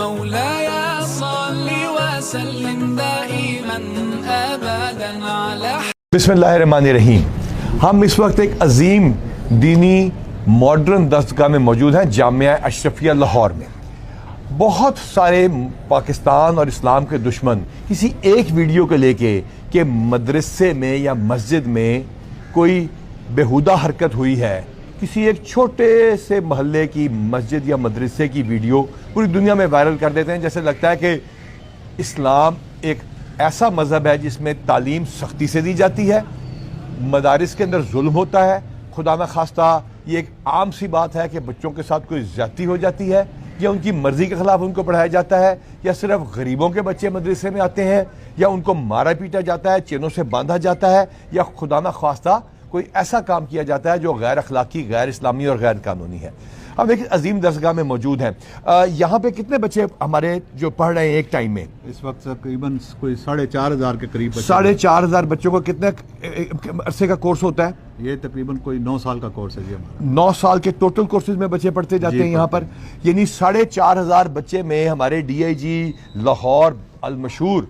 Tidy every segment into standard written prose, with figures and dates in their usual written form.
مولاي صل وسلم دائما ابدا على بسم اللہ الرحمن الرحیم. ہم اس وقت ایک عظیم دینی ماڈرن درسگاہ میں موجود ہیں جامعہ اشرفیہ لاہور میں. بہت سارے پاکستان اور اسلام کے دشمن کسی ایک ویڈیو کو لے کے کہ مدرسے میں یا مسجد میں کوئی بیہودہ حرکت ہوئی ہے، کسی ایک چھوٹے سے محلے کی مسجد یا مدرسے کی ویڈیو پوری دنیا میں وائرل کر دیتے ہیں، جیسے لگتا ہے کہ اسلام ایک ایسا مذہب ہے جس میں تعلیم سختی سے دی جاتی ہے، مدارس کے اندر ظلم ہوتا ہے. خدا نخواستہ یہ ایک عام سی بات ہے کہ بچوں کے ساتھ کوئی زیادتی ہو جاتی ہے یا ان کی مرضی کے خلاف ان کو پڑھایا جاتا ہے، یا صرف غریبوں کے بچے مدرسے میں آتے ہیں، یا ان کو مارا پیٹا جاتا ہے، چینوں سے باندھا جاتا ہے، یا خدا نخواستہ کوئی ایسا کام کیا جاتا ہے جو غیر اخلاقی، غیر اسلامی اور غیر قانونی ہے. ہم ایک عظیم درسگاہ میں موجود ہیں. یہاں پہ کتنے بچے ہمارے جو پڑھ رہے ہیں ایک ٹائم میں؟ اس وقت تقریباً کوئی 4,500 کے قریب. 4,500 بچوں کو کتنے عرصے کا کورس ہوتا ہے؟ یہ تقریباً کوئی 9 سال کا کورس ہے جی ہمارا. 9 سال کے ٹوٹل کورسز میں بچے پڑھتے جاتے ہیں یہاں پر. یعنی 4,500 بچے میں ہمارے ڈی آئی جی لاہور المشہور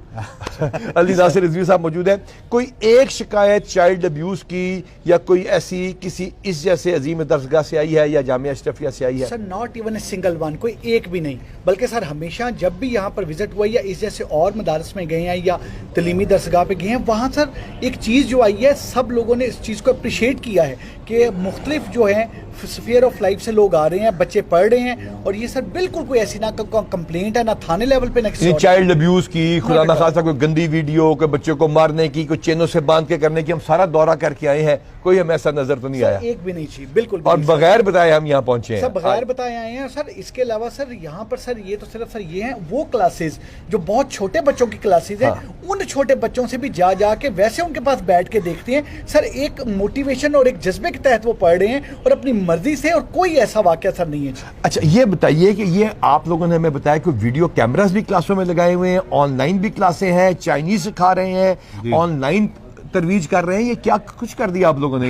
علی ناصر رضوی صاحب موجود ہیں. کوئی ایک شکایت چائلڈ ابیوز کی یا کوئی ایسی کسی اس جیسے عظیم درسگاہ سے آئی ہے یا جامعہ اشرفیہ سے آئی ہے؟ Sir not even a single one, کوئی ایک بھی نہیں، بلکہ سر ہمیشہ جب بھی یہاں پر وزٹ ہوا یا اس جیسے اور مدارس میں گئے ہیں یا تعلیمی درسگاہ پہ گئے ہیں، وہاں سر ایک چیز جو آئی ہے، سب لوگوں نے اس چیز کو اپریشیٹ کیا ہے کہ مختلف جو ہیں سفیئر آف لائف سے لوگ آ رہے ہیں، بچے پڑھ رہے ہیں، اور یہ سر بالکل کوئی ایسی نہ کمپلینٹ ہے، نہ تھانے لیول پہ، نہ چائلڈ ابیوز کی، خدا نخواستہ کوئی گندی ویڈیو، کوئی بچوں کو مارنے کی، کوئی چینوں سے باندھ کے کرنے کی. ہم سارا دورہ کر کے آئے ہیں، کوئی ہمیں ایسا نظر تو نہیں آیا، ایک بھی نہیں چاہیے بالکل. اور بغیر بتائے ہم یہاں پہنچے ہیں، سر بغیر بتائے آئے ہیں سر. اس کے علاوہ سر یہاں پر سر یہ تو صرف سر یہ ہیں وہ کلاسز جو بہت چھوٹے بچوں کی کلاسز ہیں، ان چھوٹے بچوں سے بھی جا کے ویسے ان کے پاس بیٹھ کے دیکھتے ہیں سر. ایک موٹیویشن اور ایک جذبے کے تحت وہ پڑھ رہے ہیں اور اپنی مرضی سے، اور کوئی ایسا واقعہ سر نہیں ہے. اچھا یہ بتائیے کہ یہ آپ لوگوں نے ہمیں بتایا کہ ویڈیو کیمراز بھی کلاسوں میں لگائے ہوئے ہیں، آن لائن بھی کلاسیں ہیں، چائنیز سکھا رہے ہیں، آن لائن ترویج کر رہے ہیں. یہ کیا کچھ کر دیا آپ لوگوں نے؟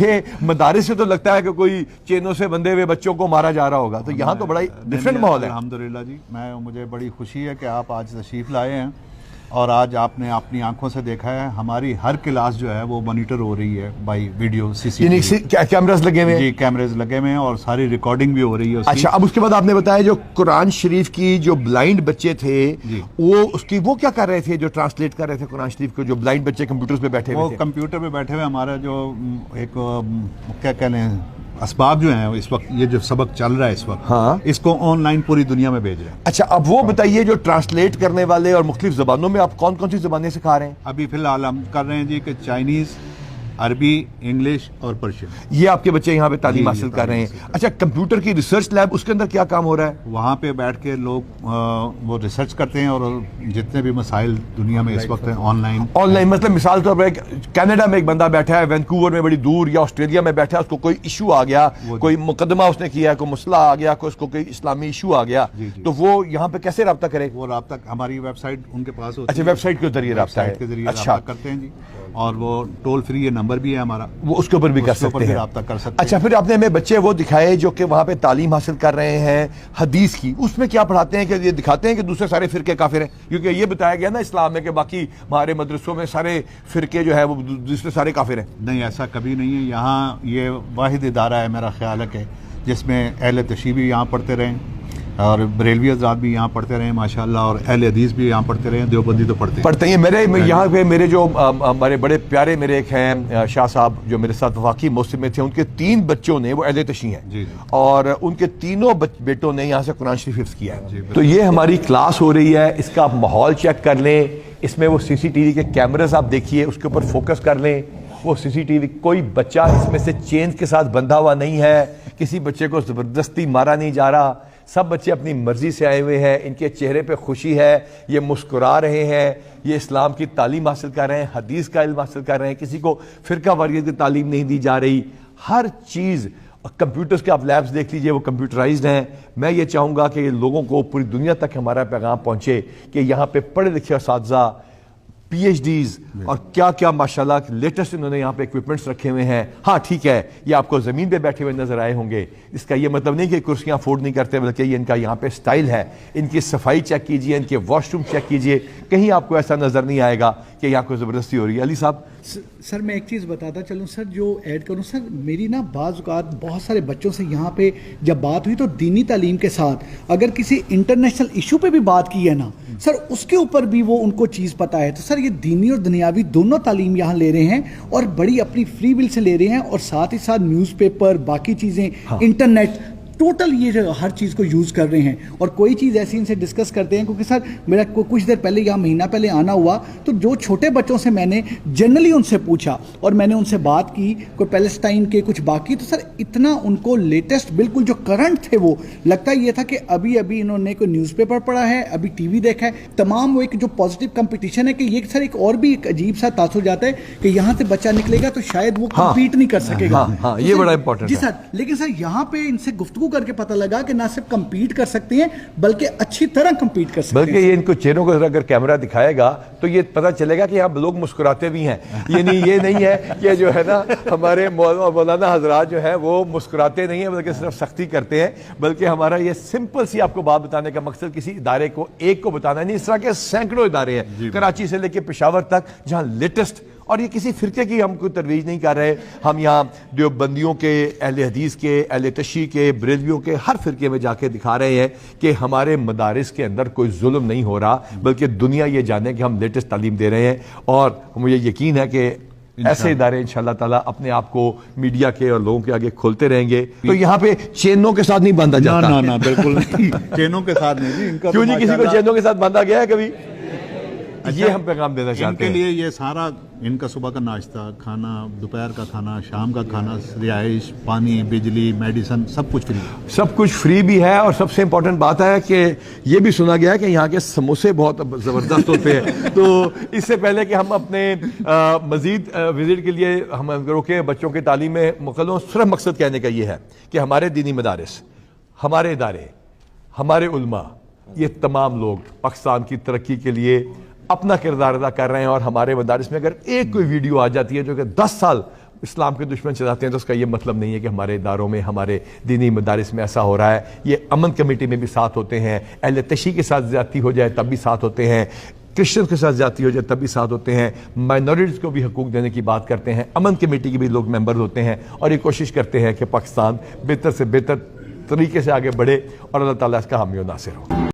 یہ مدارس سے تو لگتا ہے کہ کوئی چینوں سے بندھے ہوئے بچوں کو مارا جا رہا ہوگا، تو یہاں تو بڑا ڈیفرنٹ ماحول ہے. الحمدللہ جی، مجھے بڑی خوشی ہے کہ آپ آج تشریف لائے ہیں اور آج آپ نے اپنی آنکھوں سے دیکھا ہے ہماری ہر کلاس جو ہے وہ مانیٹر ہو رہی ہے بائی ویڈیو کیمراز لگے ہوئے ہیں. جی کیمراز لگے ہوئے ہیں اور ساری ریکارڈنگ بھی ہو رہی ہے. اچھا اب اس کے بعد آپ نے بتایا جو قرآن شریف کی جو بلائنڈ بچے تھے وہ کیا کر رہے تھے جو ٹرانسلیٹ کر رہے تھے قرآن شریف کو؟ جو بلائنڈ بچے کمپیوٹر پہ بیٹھے ہوئے تھے، کمپیوٹر پہ بیٹھے ہوئے ہمارا جو ایک کیا کہنے ہیں اسباب جو ہیں اس وقت، یہ جو سبق چل رہا ہے اس وقت، اس کو آن لائن پوری دنیا میں بھیج رہے ہیں. اچھا اب وہ بتائیے جو ٹرانسلیٹ کرنے والے اور مختلف زبانوں میں آپ کون کون سی زبانیں سکھا رہے ہیں؟ ابھی فی الحال ہم کر رہے ہیں جی کہ چائنیز، عربی، انگلش اور پرشین. یہ آپ کے بچے یہاں پہ تعلیم حاصل کر رہے ہیں. اچھا کمپیوٹر کی ریسرچ لیب، اس کے اندر کیا کام ہو رہا ہے؟ وہاں پہ بیٹھ کے لوگ وہ ریسرچ کرتے ہیں اور جتنے بھی مسائل دنیا میں اس وقت ہیں آن لائن مطلب مثال طور پر کینیڈا میں ایک بندہ بیٹھا ہے، وینکوور میں بڑی دور، یا آسٹریلیا میں بیٹھا ہے، اس کو کوئی ایشو آ گیا، کوئی مقدمہ اس نے کیا ہے، کوئی مسئلہ آ گیا، اس کو کوئی اسلامی ایشو آ گیا، تو وہ یہاں پہ کیسے رابطہ کرے؟ وہ رابطہ ہماری ویب سائٹ ان کے پاس ہوتی ہے. اچھا ویب سائٹ کے ذریعے رابطہ ہے. اچھا کرتے ہیں جی، اور وہ ٹول فری یہ نمبر بھی ہے ہمارا، وہ اس کے اوپر بھی کر سکتے ہیں، رابطہ کر سکتے ہیں. اچھا پھر آپ نے ہمیں بچے وہ دکھائے جو کہ وہاں پہ تعلیم حاصل کر رہے ہیں حدیث کی، اس میں کیا پڑھاتے ہیں کہ یہ دکھاتے ہیں کہ دوسرے سارے فرقے کافر ہیں؟ کیونکہ یہ بتایا گیا نا اسلام میں کہ باقی ہمارے مدرسوں میں سارے فرقے جو ہے وہ دوسرے سارے کافر ہیں. نہیں ایسا کبھی نہیں ہے. یہاں یہ واحد ادارہ ہے میرا خیال ہے کہ جس میں اہل تشیع بھی یہاں پڑھتے رہیں اور بریلوی حضرات بھی یہاں پڑھتے رہے ماشاءاللہ، اور اہل حدیث بھی یہاں پڑھتے رہے، دیوبندی تو پڑھتے ہیں. میرے یہاں پہ میرے جو ہمارے بڑے پیارے میرے ایک ہیں شاہ صاحب جو میرے ساتھ وفاقی موسم میں تھے، ان کے 3 بچوں نے وہ اہل تشیع ہیں اور ان کے تینوں بیٹوں نے یہاں سے قرآن شریف حفظ کیا ہے. تو یہ ہماری کلاس ہو رہی ہے، اس کا آپ ماحول چیک کر لیں، اس میں وہ سی سی ٹی وی کے کیمراز آپ دیکھیے، اس کے اوپر فوکس کر لیں. وہ سی سی ٹی وی کوئی بچہ اس میں سے چینز کے ساتھ بندھا ہوا نہیں ہے، کسی بچے کو زبردستی مارا نہیں جا رہا، سب بچے اپنی مرضی سے آئے ہوئے ہیں، ان کے چہرے پہ خوشی ہے، یہ مسکرا رہے ہیں، یہ اسلام کی تعلیم حاصل کر رہے ہیں، حدیث کا علم حاصل کر رہے ہیں، کسی کو فرقہ واریت کی تعلیم نہیں دی جا رہی. ہر چیز کمپیوٹرز کے آپ لیبس دیکھ لیجئے، وہ کمپیوٹرائزڈ ہیں. میں یہ چاہوں گا کہ لوگوں کو پوری دنیا تک ہمارا پیغام پہنچے کہ یہاں پہ پڑھے لکھے اساتذہ PhDs اور کیا کیا ماشاءاللہ لیٹسٹ انہوں نے یہاں پہ اکوپمنٹس رکھے ہوئے ہیں. ہاں ٹھیک ہے, یہ آپ کو زمین پہ بیٹھے ہوئے نظر آئے ہوں گے, اس کا یہ مطلب نہیں کہ کرسیاں افورڈ نہیں کرتے, بلکہ یہ ان کا یہاں پہ سٹائل ہے. ان کی صفائی چیک کیجئے, ان کے واش روم چیک کیجئے, کہیں آپ کو ایسا نظر نہیں آئے گا کہ یہاں کوئی زبردستی ہو رہی ہے. علی صاحب سر میں ایک چیز بتاتا چلوں سر, جو ایڈ کروں سر, میری نا بعض اوقات بہت سارے بچوں سے یہاں پہ جب بات ہوئی تو دینی تعلیم کے ساتھ اگر کسی انٹرنیشنل ایشو پہ بھی بات کی ہے نا سر, اس کے اوپر بھی وہ ان کو چیز پتہ ہے. تو سر یہ دینی اور دنیاوی دونوں تعلیم یہاں لے رہے ہیں اور بڑی اپنی فری ول سے لے رہے ہیں, اور ساتھ ہی ساتھ نیوز پیپر, باقی چیزیں, انٹرنیٹ, ٹوٹل یہ جو ہر چیز کو یوز کر رہے ہیں. اور کوئی چیز ایسی ان سے ڈسکس کرتے ہیں, کیونکہ سر میرا کچھ دیر پہلے یا مہینہ پہلے آنا ہوا تو جو چھوٹے بچوں سے میں نے جنرلی ان سے پوچھا اور میں نے ان سے بات کی, کوئی پیلسٹائن کے کچھ باقی, تو سر اتنا ان کو لیٹسٹ بالکل جو کرنٹ تھے وہ لگتا یہ تھا کہ ابھی انہوں نے کوئی نیوز پیپر پڑھا ہے, ابھی ٹی وی دیکھا ہے. تمام وہ ایک جو پازیٹیو کمپٹیشن ہے کہ یہ سر ایک اور بھی ایک عجیب سا تاثر جاتا ہے کہ یہاں سے بچہ نکلے گا تو شاید وہ کمپیٹ نہیں کر سکے گا. یہ بڑا امپورٹنٹ جی سر, لیکن سر یہاں پہ ان سے گفتگو کر کے پتہ لگا کہ نہ صرف کمپیٹ کر سکتے ہیں بلکہ اچھی طرح کمپیٹ کر سکتے ہیں. بلکہ یہ ان کو چہروں کو اگر کیمرہ دکھائے گا تو یہ پتہ چلے گا کہ یہاں لوگ مسکراتے بھی ہیں. یعنی یہ نہیں ہے کہ جو ہے نا ہمارے مولانا حضرات جو ہیں وہ مسکراتے نہیں ہیں بلکہ صرف سختی کرتے ہیں, بلکہ ہمارا یہ سمپل سی آپ کو بات بتانے کا مقصد کسی ادارے کو ایک کو بتانا نہیں, اس طرح کے سینکڑوں ادارے ہیں کراچی سے لے کے پشاور تک جہاں لیٹسٹ, اور یہ کسی فرقے کی ہم کوئی ترویج نہیں کر رہے. ہم یہاں دیوبندیوں کے, اہل حدیث کے, اہل تشیع کے, بریلویوں کے ہر فرقے میں جا کے دکھا رہے ہیں کہ ہمارے مدارس کے اندر کوئی ظلم نہیں ہو رہا, بلکہ دنیا یہ جانے کہ ہم لیٹسٹ تعلیم دے رہے ہیں. اور مجھے یقین ہے کہ ایسے ادارے انشاءاللہ تعالیٰ اپنے آپ کو میڈیا کے اور لوگوں کے آگے کھولتے رہیں گے. تو یہاں پہ چینوں کے ساتھ نہیں باندھا جاتا. نا بالکل نہیں, چینوں کے ساتھ نہیں جی. ان کا کیوں نہیں کسی کو چینوں کے ساتھ باندھا گیا ہے کبھی؟ یہ ہم پیغام دینا چاہتے ہیں. ان کے لیے یہ سارا, ان کا صبح کا ناشتہ, کھانا, دوپہر کا کھانا, شام کا کھانا, رہائش, پانی, بجلی, میڈیسن, سب کچھ فری, سب کچھ فری بھی ہے. اور سب سے امپورٹنٹ بات ہے کہ یہ بھی سنا گیا ہے کہ یہاں کے سموسے بہت زبردست ہوتے ہیں. تو اس سے پہلے کہ ہم اپنے مزید وزٹ کے لیے ہم روکیں بچوں کی تعلیم میں مکمل, صرف مقصد کہنے کا یہ ہے کہ ہمارے دینی مدارس, ہمارے ادارے, ہمارے علماء, یہ تمام لوگ پاکستان کی ترقی کے لیے اپنا کردار ادا کر رہے ہیں. اور ہمارے مدارس میں اگر ایک کوئی ویڈیو آ جاتی ہے جو کہ 10 سال اسلام کے دشمن چلاتے ہیں تو اس کا یہ مطلب نہیں ہے کہ ہمارے اداروں میں, ہمارے دینی مدارس میں ایسا ہو رہا ہے. یہ امن کمیٹی میں بھی ساتھ ہوتے ہیں, اہل تشیع کے ساتھ زیادتی ہو جائے تب بھی ساتھ ہوتے ہیں, کرسچن کے ساتھ زیادتی ہو جائے تب بھی ساتھ ہوتے ہیں, مائنورٹیز کو بھی حقوق دینے کی بات کرتے ہیں, امن کمیٹی کے بھی لوگ ممبر ہوتے ہیں, اور یہ کوشش کرتے ہیں کہ پاکستان بہتر سے بہتر طریقے سے آگے بڑھے اور اللہ تعالیٰ اس کا حامی و ناصر ہو.